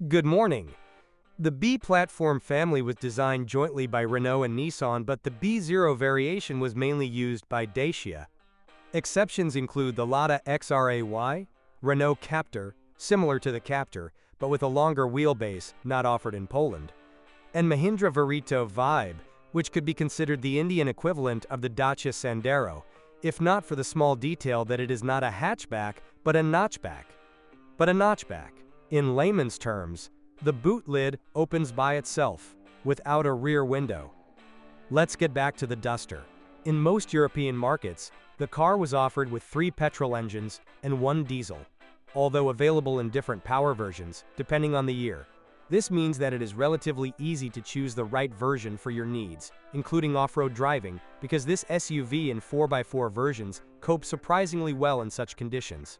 Good morning. The B platform family was designed jointly by Renault and Nissan, but the B0 variation was mainly used by Dacia. Exceptions include the Lada XRAY, Renault Captur, similar to the Captur, but with a longer wheelbase, not offered in Poland, and Mahindra Verito Vibe, which could be considered the Indian equivalent of the Dacia Sandero, if not for the small detail that it is not a hatchback, but a notchback. In layman's terms, the boot lid opens by itself, without a rear window. Let's get back to the Duster. In most European markets, the car was offered with 3 petrol engines and 1 diesel, although available in different power versions, depending on the year. This means that it is relatively easy to choose the right version for your needs, including off-road driving, because this SUV and 4x4 versions cope surprisingly well in such conditions.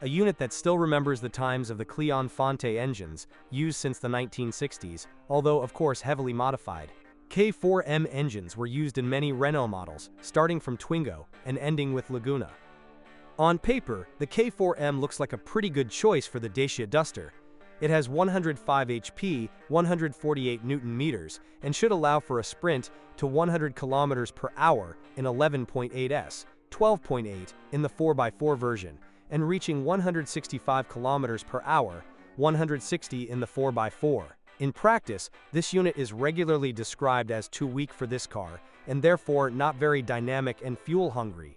A unit that still remembers the times of the Cleon Fonte engines, used since the 1960s, although of course heavily modified. K4M engines were used in many Renault models, starting from Twingo and ending with Laguna. On paper, the K4M looks like a pretty good choice for the Dacia Duster. It has 105 HP, 148 Nm, and should allow for a sprint to 100 km per hour in 11.8s, 12.8 in the 4x4 version, and reaching 165 km per hour, 160 in the 4x4. In practice, this unit is regularly described as too weak for this car, and therefore not very dynamic and fuel-hungry.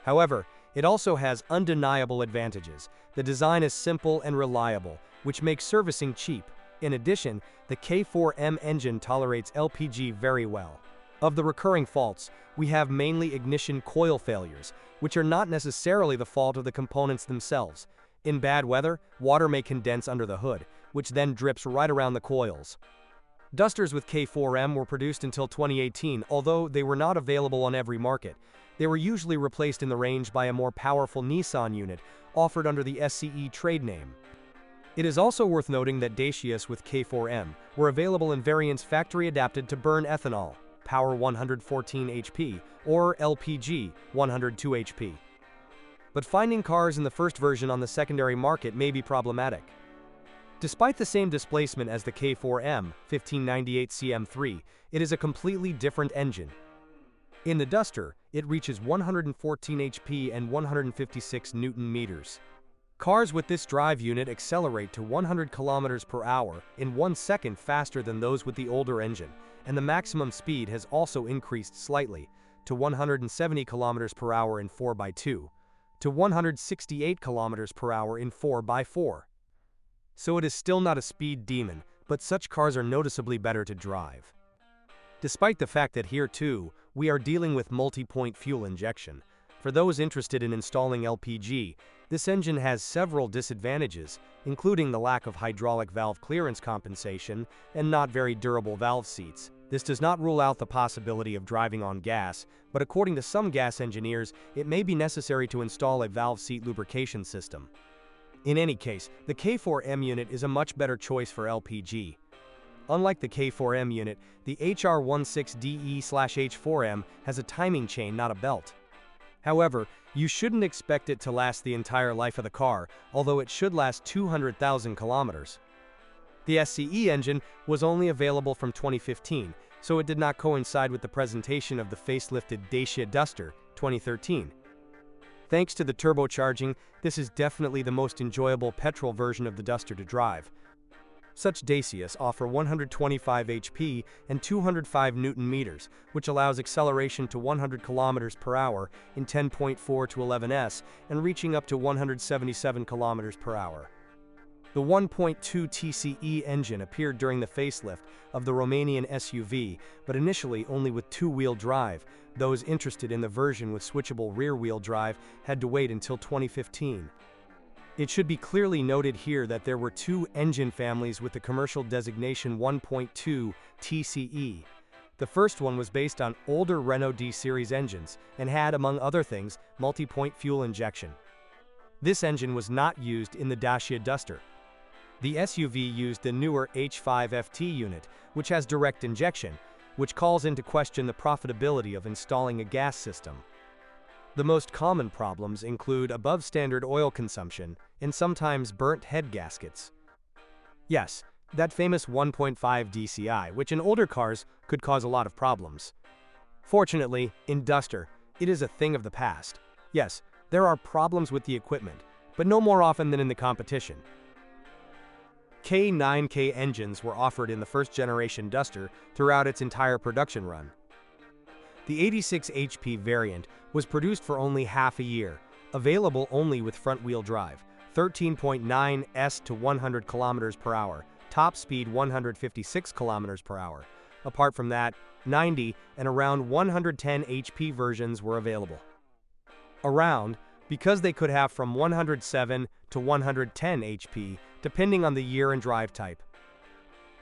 However, it also has undeniable advantages. The design is simple and reliable, which makes servicing cheap. In addition, the K4M engine tolerates LPG very well. Of the recurring faults, we have mainly ignition coil failures, which are not necessarily the fault of the components themselves. In bad weather, water may condense under the hood, which then drips right around the coils. Dusters with K4M were produced until 2018, although they were not available on every market. They were usually replaced in the range by a more powerful Nissan unit, offered under the SCE trade name. It is also worth noting that Dacias with K4M were available in variants factory adapted to burn ethanol, power 114 HP, or LPG, 102 HP. But finding cars in the first version on the secondary market may be problematic. Despite the same displacement as the K4M, 1598 CM3, it is a completely different engine. In the Duster, it reaches 114 HP and 156 Nm. Cars with this drive unit accelerate to 100 km per hour in 1 second faster than those with the older engine, and the maximum speed has also increased slightly, to 170 km per hour in 4x2, to 168 km per hour in 4x4. So it is still not a speed demon, but such cars are noticeably better to drive. Despite the fact that here too, we are dealing with multi-point fuel injection. For those interested in installing LPG, this engine has several disadvantages, including the lack of hydraulic valve clearance compensation and not very durable valve seats. This does not rule out the possibility of driving on gas, but according to some gas engineers, it may be necessary to install a valve seat lubrication system. In any case, the K4M unit is a much better choice for LPG. Unlike the K4M unit, the HR16DE/H4M has a timing chain, not a belt. However, you shouldn't expect it to last the entire life of the car, although it should last 200,000 kilometers. The SCE engine was only available from 2015, so it did not coincide with the presentation of the facelifted Dacia Duster 2013. Thanks to the turbocharging, this is definitely the most enjoyable petrol version of the Duster to drive. Such Dacias offer 125 HP and 205 Nm, which allows acceleration to 100 km per hour in 10.4 to 11s and reaching up to 177 km per hour. The 1.2 TCE engine appeared during the facelift of the Romanian SUV, but initially only with two-wheel drive. Those interested in the version with switchable rear-wheel drive had to wait until 2015. It should be clearly noted here that there were 2 engine families with the commercial designation 1.2 TCE. The first one was based on older Renault D-series engines and had, among other things, multi-point fuel injection. This engine was not used in the Dacia Duster. The SUV used the newer H5FT unit, which has direct injection, which calls into question the profitability of installing a gas system. The most common problems include above-standard oil consumption and sometimes burnt head gaskets. Yes, that famous 1.5 DCI, which in older cars could cause a lot of problems. Fortunately, in Duster, it is a thing of the past. Yes, there are problems with the equipment, but no more often than in the competition. K9K engines were offered in the first-generation Duster throughout its entire production run. The 86 HP variant was produced for only half a year, available only with front-wheel drive, 13.9 s to 100 km per hour, top speed 156 km per hour. Apart from that, 90 and around 110 HP versions were available. Around, because they could have from 107 to 110 HP, depending on the year and drive type.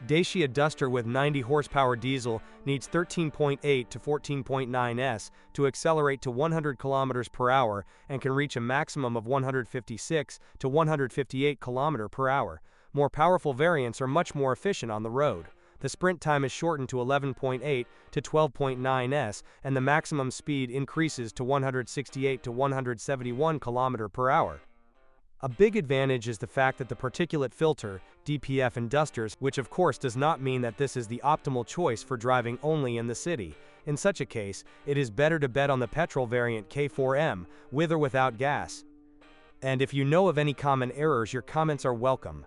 Dacia Duster with 90 horsepower diesel needs 13.8 to 14.9 s to accelerate to 100 km per hour and can reach a maximum of 156 to 158 km per hour. More powerful variants are much more efficient on the road. The sprint time is shortened to 11.8 to 12.9 s, and the maximum speed increases to 168 to 171 km per hour. A big advantage is the fact that the particulate filter, DPF in Dusters, which of course does not mean that this is the optimal choice for driving only in the city. In such a case, it is better to bet on the petrol variant K4M, with or without gas. And if you know of any common errors, your comments are welcome.